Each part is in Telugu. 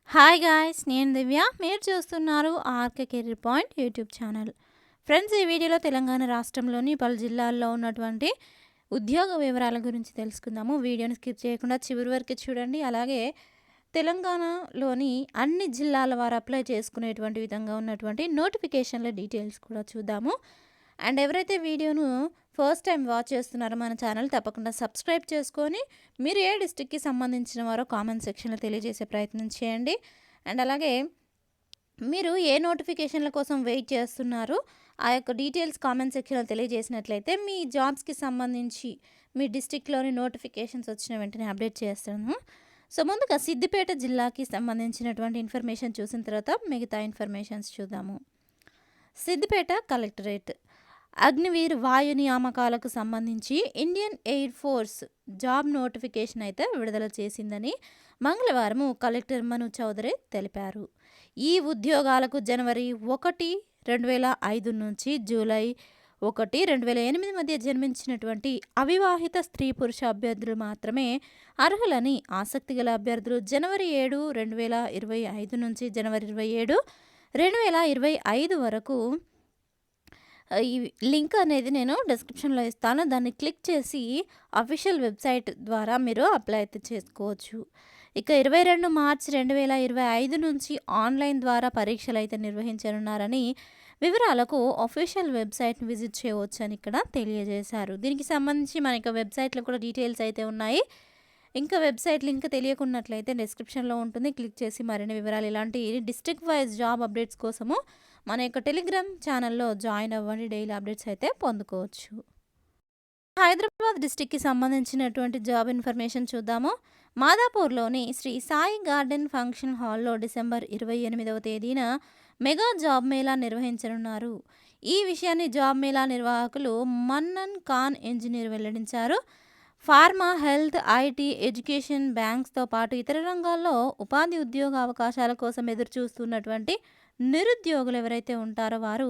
హాయ్ గాయ్స్, నేను దివ్య. మీరు చూస్తున్నారు RK career point YouTube channel. Friends, ఈ వీడియోలో తెలంగాణ రాష్ట్రంలోని పలు జిల్లాల్లో ఉన్నటువంటి ఉద్యోగ వివరాల గురించి తెలుసుకుందాము. వీడియోని స్కిప్ చేయకుండా చివరి వరకు చూడండి. అలాగే తెలంగాణలోని అన్ని జిల్లాల వారు అప్లై చేసుకునేటువంటి విధంగా ఉన్నటువంటి నోటిఫికేషన్ల డీటెయిల్స్ కూడా చూద్దాము. అండ్ ఎవరైతే వీడియోను ఫస్ట్ టైం వాచ్ చేస్తున్నారో మన ఛానల్ తప్పకుండా సబ్స్క్రైబ్ చేసుకొని మీరు ఏ డిస్ట్రిక్ట్కి సంబంధించిన వారో కామెంట్ సెక్షన్లో తెలియజేసే ప్రయత్నం చేయండి. అండ్ అలాగే మీరు ఏ నోటిఫికేషన్ల కోసం వెయిట్ చేస్తున్నారో ఆ యొక్క డీటెయిల్స్ కామెంట్ సెక్షన్లో తెలియజేసినట్లయితే మీ జాబ్స్కి సంబంధించి మీ డిస్ట్రిక్ట్లోని నోటిఫికేషన్స్ వచ్చిన వెంటనే అప్డేట్ చేస్తాను. సో ముందుగా సిద్దిపేట జిల్లాకి సంబంధించినటువంటి ఇన్ఫర్మేషన్ చూసిన తర్వాత మిగతా ఇన్ఫర్మేషన్స్ చూద్దాము. సిద్దిపేట కలెక్టరేట్ అగ్నివీర్ వాయు నియామకాలకు సంబంధించి Indian air force job notification అయితే విడుదల చేసిందని మంగళవారం కలెక్టర్ మను చౌదరి తెలిపారు. ఈ ఉద్యోగాలకు జనవరి 1, 2005 నుంచి జూలై 1, 2008 మధ్య జన్మించినటువంటి అవివాహిత స్త్రీ పురుష అభ్యర్థులు మాత్రమే అర్హులని, ఆసక్తిగల అభ్యర్థులు జనవరి 7, 2025 నుంచి జనవరి 27, 2025 వరకు ఈ లింక్ అనేది నేను డిస్క్రిప్షన్లో ఇస్తాను. దాన్ని క్లిక్ చేసి అఫీషియల్ వెబ్సైట్ ద్వారా మీరు అప్లై అయితే చేసుకోవచ్చు. ఇక 22 మార్చి 2025 నుంచి ఆన్లైన్ ద్వారా పరీక్షలు అయితే నిర్వహించనున్నారని, వివరాలకు అఫీషియల్ వెబ్సైట్ని విజిట్ చేయవచ్చు అని ఇక్కడ తెలియజేశారు. దీనికి సంబంధించి మన వెబ్సైట్లో కూడా డీటెయిల్స్ అయితే ఉన్నాయి. ఇంకా వెబ్సైట్ లింక్ తెలియకున్నట్లయితే డిస్క్రిప్షన్లో ఉంటుంది. క్లిక్ చేసి మరిన్ని వివరాలు, ఇలాంటి డిస్ట్రిక్ట్ వైజ్ జాబ్ అప్డేట్స్ కోసము మన టెలిగ్రామ్ ఛానల్లో జాయిన్ అవ్వండి. డైలీ అప్డేట్స్ అయితే పొందుకోవచ్చు. హైదరాబాద్ డిస్టిక్కి సంబంధించినటువంటి జాబ్ ఇన్ఫర్మేషన్ చూద్దాము. మాదాపూర్లోని శ్రీ సాయి గార్డెన్ ఫంక్షన్ హాల్లో డిసెంబర్ 28వ తేదీన మెగా జాబ్ మేళా నిర్వహించనున్నారు. ఈ విషయాన్ని జాబ్ మేళా నిర్వాహకులు మన్నన్ ఖాన్ ఇంజనీర్ వెల్లడించారు. ఫార్మా, హెల్త్, ఐటీ, ఎడ్యుకేషన్, బ్యాంక్స్తో పాటు ఇతర రంగాల్లో ఉపాధి ఉద్యోగ అవకాశాల కోసం ఎదురు చూస్తున్నటువంటి నిరుద్యోగులు ఎవరైతే ఉంటారో వారు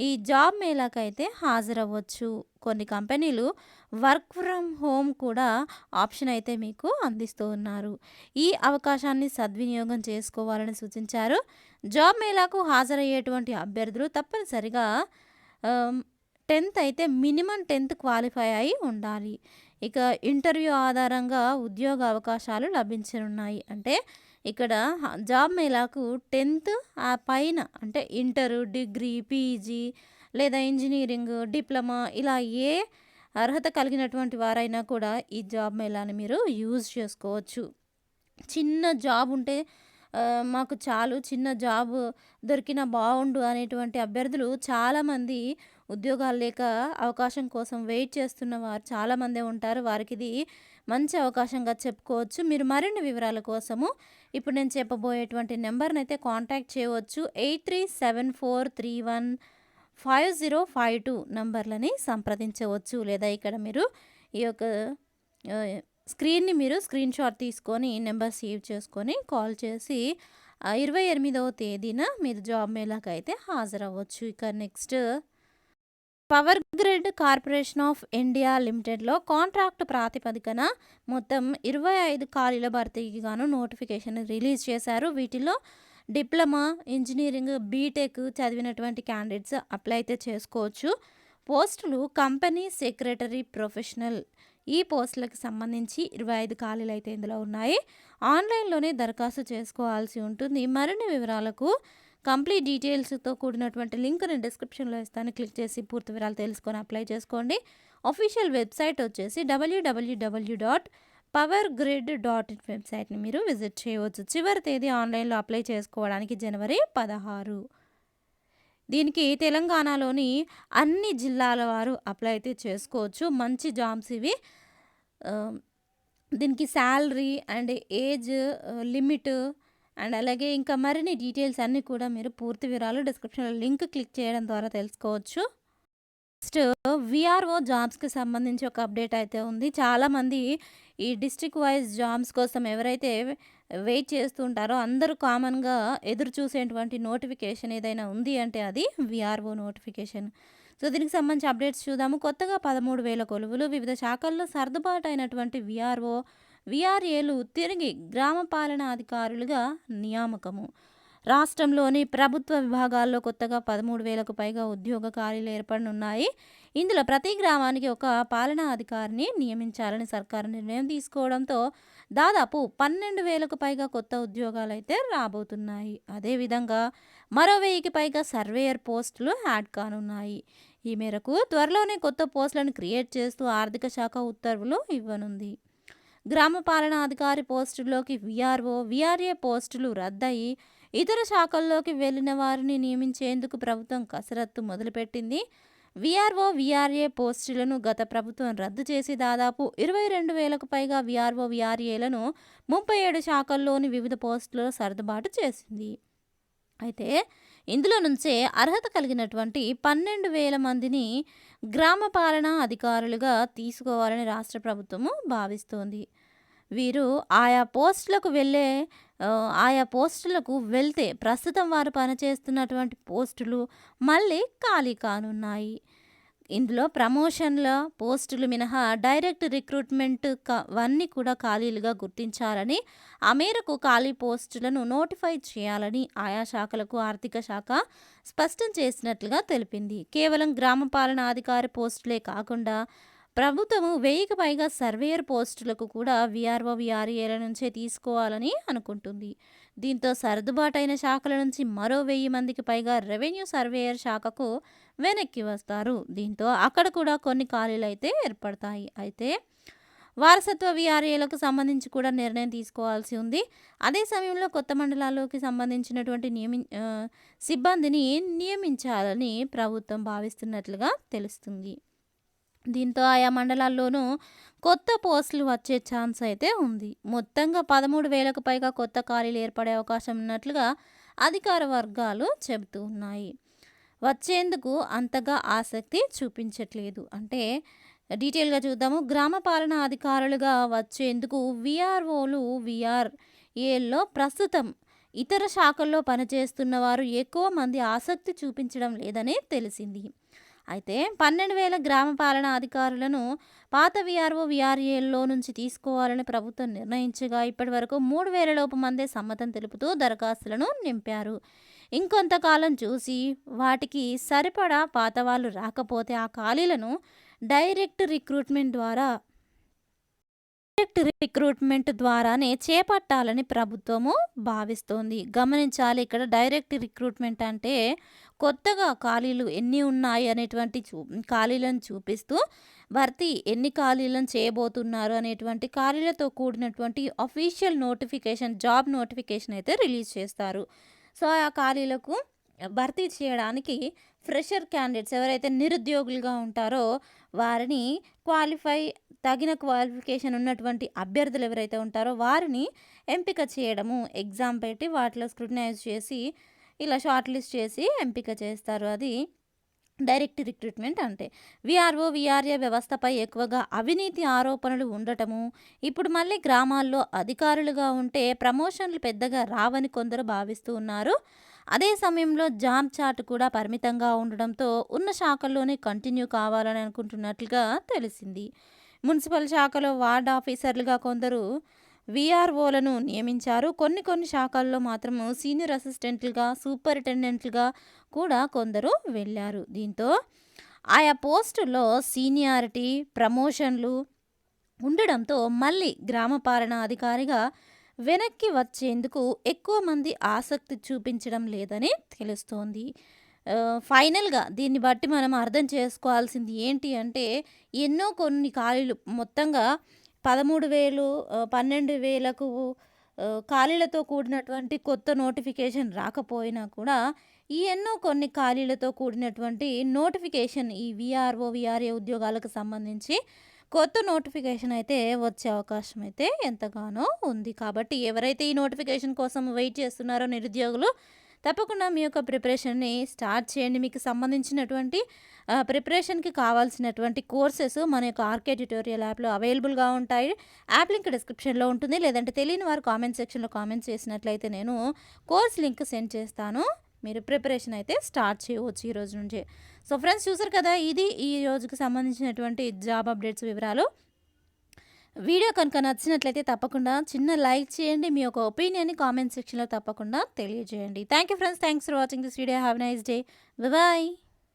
ఈ జాబ్ మేళాకైతే హాజరవ్వచ్చు. కొన్ని కంపెనీలు వర్క్ ఫ్రమ్ హోమ్ కూడా ఆప్షన్ అయితే మీకు అందిస్తూ ఉన్నారు. ఈ అవకాశాన్ని సద్వినియోగం చేసుకోవాలని సూచించారు. జాబ్ మేళాకు హాజరయ్యేటువంటి అభ్యర్థులు తప్పనిసరిగా 10th అయితే మినిమం 10th క్వాలిఫై అయి ఉండాలి. ఇక ఇంటర్వ్యూ ఆధారంగా ఉద్యోగ అవకాశాలు లభించనున్నాయి. అంటే ఇక్కడ జాబ్ మేళాకు 10th ఆ పైన అంటే ఇంటర్, డిగ్రీ, పీజీ లేదా ఇంజనీరింగ్, డిప్లొమా ఇలా ఏ అర్హత కలిగినటువంటి వారైనా కూడా ఈ జాబ్ మేళాని మీరు యూజ్ చేసుకోవచ్చు. చిన్న జాబ్ ఉంటే మాకు చాలు, చిన్న జాబ్ దొరికినా బాగుండు అనేటువంటి అభ్యర్థులు చాలామంది ఉద్యోగాలు లేక అవకాశం కోసం వెయిట్ చేస్తున్న వారు చాలామందే ఉంటారు. వారికి ఇది మంచి అవకాశంగా చెప్పుకోవచ్చు. మీరు మరిన్ని వివరాల కోసము ఇప్పుడు నేను చెప్పబోయేటువంటి నెంబర్ని అయితే కాంటాక్ట్ చేయవచ్చు. 8374315052 నంబర్లని సంప్రదించవచ్చు. లేదా ఇక్కడ మీరు ఈ యొక్క స్క్రీన్ని మీరు స్క్రీన్ షాట్ తీసుకొని నెంబర్ సేవ్ చేసుకొని కాల్ చేసి 28వ తేదీన మీరు జాబ్ మేళాకి అయితే హాజరవ్వచ్చు. ఇక next, power grid corporation of India లిమిటెడ్లో కాంట్రాక్ట్ ప్రాతిపదికన మొత్తం 25 ఖాళీల భర్తీకి గాను నోటిఫికేషన్ రిలీజ్ చేశారు. వీటిలో డిప్లొమా, ఇంజనీరింగ్, బీటెక్ చదివినటువంటి క్యాండిడేట్స్ అప్లై అయితే చేసుకోవచ్చు. పోస్టులు కంపెనీ సెక్రటరీ ప్రొఫెషనల్. ఈ పోస్టులకు సంబంధించి 25 ఖాళీలు అయితే ఇందులో ఉన్నాయి. ఆన్లైన్లోనే దరఖాస్తు చేసుకోవాల్సి ఉంటుంది. మరిన్ని వివరాలకు కంప్లీట్ డీటెయిల్స్తో కూడినటువంటి లింక్ నేను డిస్క్రిప్షన్లో ఇస్తాను. క్లిక్ చేసి పూర్తి వివరాలు తెలుసుకొని అప్లై చేసుకోండి. అఫీషియల్ వెబ్సైట్ వచ్చేసి www.powergrid.in వెబ్సైట్ని మీరు విజిట్ చేయవచ్చు. చివరి తేదీ ఆన్లైన్లో అప్లై చేసుకోవడానికి జనవరి 16. దీనికి తెలంగాణలోని అన్ని జిల్లాల వారు అప్లై అయితే చేసుకోవచ్చు. మంచి జాబ్స్ ఇవి. దీనికి salary and age limit and అలాగే ఇంకా మరిన్ని డీటెయిల్స్ అన్నీ కూడా మీరు పూర్తి వివరాలు డిస్క్రిప్షన్లో లింక్ క్లిక్ చేయడం ద్వారా తెలుసుకోవచ్చు. నెక్స్ట్, విఆర్ఓ జాబ్స్కి సంబంధించి ఒక అప్డేట్ అయితే ఉంది. చాలామంది ఈ డిస్ట్రిక్ట్ వైజ్ జాబ్స్ కోసం ఎవరైతే వెయిట్ చేస్తుంటారో అందరూ కామన్గా ఎదురు చూసేటువంటి నోటిఫికేషన్ ఏదైనా ఉంది అంటే అది విఆర్ఓ నోటిఫికేషన్. సో దీనికి సంబంధించి అప్డేట్స్ చూద్దాము. కొత్తగా 13,000 కొలువులు, వివిధ శాఖల్లో సర్దుబాటు అయినటువంటి విఆర్ఓ విఆర్ఏలు తిరిగి గ్రామ పాలనా అధికారులుగా నియామకము. రాష్ట్రంలోని ప్రభుత్వ విభాగాల్లో కొత్తగా 13,000కు పైగా ఉద్యోగ ఖాళీలు ఏర్పడనున్నాయి. ఇందులో ప్రతి గ్రామానికి ఒక పాలనా అధికారిని నియమించాలని సర్కారు నిర్ణయం తీసుకోవడంతో దాదాపు 12,000కు పైగా కొత్త ఉద్యోగాలైతే రాబోతున్నాయి. అదేవిధంగా మరో 1000కి పైగా సర్వేయర్ పోస్టులు యాడ్ కానున్నాయి. ఈ మేరకు త్వరలోనే కొత్త పోస్టులను క్రియేట్ చేస్తూ ఆర్థిక శాఖ ఉత్తర్వులు ఇవ్వనుంది. గ్రామ పాలనా అధికారి పోస్టుల్లోకి విఆర్ఓ, విఆర్ఏ పోస్టులు రద్దయి ఇతర శాఖల్లోకి వెళ్లిన వారిని నియమించేందుకు ప్రభుత్వం కసరత్తు మొదలుపెట్టింది. విఆర్ఓ, విఆర్ఏ పోస్టులను గత ప్రభుత్వం రద్దు చేసి దాదాపు 22,000కు పైగా విఆర్ఓ, విఆర్ఏలను 37 శాఖల్లోని వివిధ పోస్టులలో సర్దుబాటు చేసింది. అయితే ఇందులో నుంచే అర్హత కలిగినటువంటి 12,000 మందిని గ్రామ పాలనా అధికారులుగా తీసుకోవాలని రాష్ట్ర ప్రభుత్వము భావిస్తోంది. వీరు ఆయా పోస్టులకు వెళ్తే ప్రస్తుతం వారు పనిచేస్తున్నటువంటి పోస్టులు మళ్ళీ ఖాళీ కానున్నాయి. ఇందులో ప్రమోషన్ల పోస్టులు మినహా డైరెక్ట్ రిక్రూట్మెంట్ అవన్నీ కూడా ఖాళీలుగా గుర్తించాలని, ఆ మేరకు ఖాళీ పోస్టులను నోటిఫై చేయాలని ఆయా శాఖలకు ఆర్థిక శాఖ స్పష్టం చేసినట్లుగా తెలిపింది. కేవలం గ్రామ పాలనా అధికారి పోస్టులే కాకుండా ప్రభుత్వము 1000కి పైగా సర్వేయర్ పోస్టులకు కూడా విఆర్ఓ, విఆర్ఏల నుంచే తీసుకోవాలని అనుకుంటుంది. దీంతో సర్దుబాటైన శాఖల నుంచి మరో 1000 మందికి పైగా రెవెన్యూ సర్వేయర్ శాఖకు వెనక్కి వస్తారు. దీంతో అక్కడ కూడా కొన్ని ఖాళీలు అయితే ఏర్పడతాయి. అయితే వారసత్వ విఆర్ఏలకు సంబంధించి కూడా నిర్ణయం తీసుకోవాల్సి ఉంది. అదే సమయంలో కొత్త మండలాల్లోకి సంబంధించినటువంటి సిబ్బందిని నియమించాలని ప్రభుత్వం భావిస్తున్నట్లుగా తెలుస్తుంది. దీంతో ఆయా మండలాల్లోనూ కొత్త పోస్టులు వచ్చే ఛాన్స్ అయితే ఉంది. మొత్తంగా 13,000కు పైగా కొత్త ఖాళీలు ఏర్పడే అవకాశం ఉన్నట్లుగా అధికార వర్గాలు చెబుతూ ఉన్నాయి. వచ్చేందుకు అంతగా ఆసక్తి చూపించట్లేదు. అంటే డీటెయిల్గా చూద్దాము. గ్రామ పాలనా అధికారులుగా వచ్చేందుకు విఆర్ఓలు, విఆర్ఏల్లో ప్రస్తుతం ఇతర శాఖల్లో పనిచేస్తున్న వారు ఎక్కువ మంది ఆసక్తి చూపించడం లేదని తెలిసింది. అయితే 12,000 గ్రామ పాలనా అధికారులను పాత విఆర్ఓ, విఆర్ఏల్లో నుంచి తీసుకోవాలని ప్రభుత్వం నిర్ణయించగా ఇప్పటి వరకు 3,000 లోపు మందే సమ్మతం తెలుపుతూ దరఖాస్తులను నింపారు. ఇంకొంతకాలం చూసి వాటికి సరిపడా పాత వాళ్ళు రాకపోతే ఆ ఖాళీలను డైరెక్ట్ రిక్రూట్మెంట్ ద్వారానే చేపట్టాలని ప్రభుత్వము భావిస్తోంది. గమనించాలి, ఇక్కడ డైరెక్ట్ రిక్రూట్మెంట్ అంటే కొత్తగా ఖాళీలు ఎన్ని ఉన్నాయి అనేటువంటి ఖాళీలను చూపిస్తూ భర్తీ ఎన్ని ఖాళీలను చేయబోతున్నారు అనేటువంటి ఖాళీలతో కూడినటువంటి అఫీషియల్ నోటిఫికేషన్, జాబ్ నోటిఫికేషన్ అయితే రిలీజ్ చేస్తారు. సో ఆ ఖాళీలకు భర్తీ చేయడానికి ఫ్రెషర్ క్యాండిడేట్స్ ఎవరైతే నిరుద్యోగులుగా ఉంటారో వారిని తగిన క్వాలిఫికేషన్ ఉన్నటువంటి అభ్యర్థులు ఎవరైతే ఉంటారో వారిని ఎంపిక చేయడము, ఎగ్జామ్ పెట్టి వాటిలో స్క్రూటినైజ్ చేసి ఇలా షార్ట్ లిస్ట్ చేసి ఎంపిక చేస్తారు. అది డైరెక్ట్ రిక్రూట్మెంట్ అంటే. విఆర్ఓ, విఆర్ఏ వ్యవస్థపై ఎక్కువగా అవినీతి ఆరోపణలు ఉండటము, ఇప్పుడు మళ్ళీ గ్రామాల్లో అధికారులుగా ఉంటే ప్రమోషన్లు పెద్దగా రావని కొందరు భావిస్తూ ఉన్నారు. అదే సమయంలో జాబ్ చార్ట్ కూడా పరిమితంగా ఉండడంతో ఉన్న శాఖల్లోనే కంటిన్యూ కావాలని అనుకుంటున్నట్లుగా తెలిసింది. మున్సిపల్ శాఖలో వార్డ్ ఆఫీసర్లుగా కొందరు విఆర్ఓలను నియమించారు. కొన్ని శాఖల్లో మాత్రము సీనియర్ అసిస్టెంట్లుగా, సూపరింటెండెంట్లుగా కూడా కొందరు వెళ్ళారు. దీంతో ఆయా పోస్టుల్లో సీనియారిటీ, ప్రమోషన్లు ఉండడంతో మళ్ళీ గ్రామ పాలనా అధికారిగా వెనక్కి వచ్చేందుకు ఎక్కువ మంది ఆసక్తి చూపించడం లేదని తెలుస్తోంది. ఫైనల్గా దీన్ని బట్టి మనం అర్థం చేసుకోవాల్సింది ఏంటి అంటే కొన్ని ఖాళీలు మొత్తంగా 13,000, 12,000కు ఖాళీలతో కూడినటువంటి కొత్త నోటిఫికేషన్ రాకపోయినా కూడా కొన్ని ఖాళీలతో కూడినటువంటి నోటిఫికేషన్ ఈ విఆర్ఓ, విఆర్ఏ ఉద్యోగాలకు సంబంధించి కొత్త నోటిఫికేషన్ అయితే వచ్చే అవకాశం అయితే ఎంతగానో ఉంది. కాబట్టి ఎవరైతే ఈ నోటిఫికేషన్ కోసం వెయిట్ చేస్తున్నారో నిరుద్యోగులు తప్పకుండా మీ యొక్క ప్రిపరేషన్ని స్టార్ట్ చేయండి. మీకు సంబంధించినటువంటి ప్రిపరేషన్కి కావాల్సినటువంటి కోర్సెస్ మన యొక్క ఆర్కే ట్యుటోరియల్ యాప్లో అవైలబుల్గా ఉంటాయి. యాప్ లింక్ డిస్క్రిప్షన్లో ఉంటుంది. లేదంటే తెలియని వారు కామెంట్ సెక్షన్లో కామెంట్స్ చేసినట్లయితే నేను కోర్స్ లింక్ సెండ్ చేస్తాను. మీరు ప్రిపరేషన్ అయితే స్టార్ట్ చేయవచ్చు ఈ రోజు నుంచే. సో ఫ్రెండ్స్, చూసారు కదా, ఇది ఈ రోజుకి సంబంధించినటువంటి జాబ్ అప్డేట్స్ వివరాలు. వీడియో కనుక నచ్చినట్లయితే తప్పకుండా చిన్న లైక్ చేయండి. మీ యొక్క ఒపీనియన్‌ని కామెంట్ సెక్షన్‌లో తప్పకుండా తెలియజేయండి. Thank you friends. Thanks for watching this video. Have a nice day. Bye.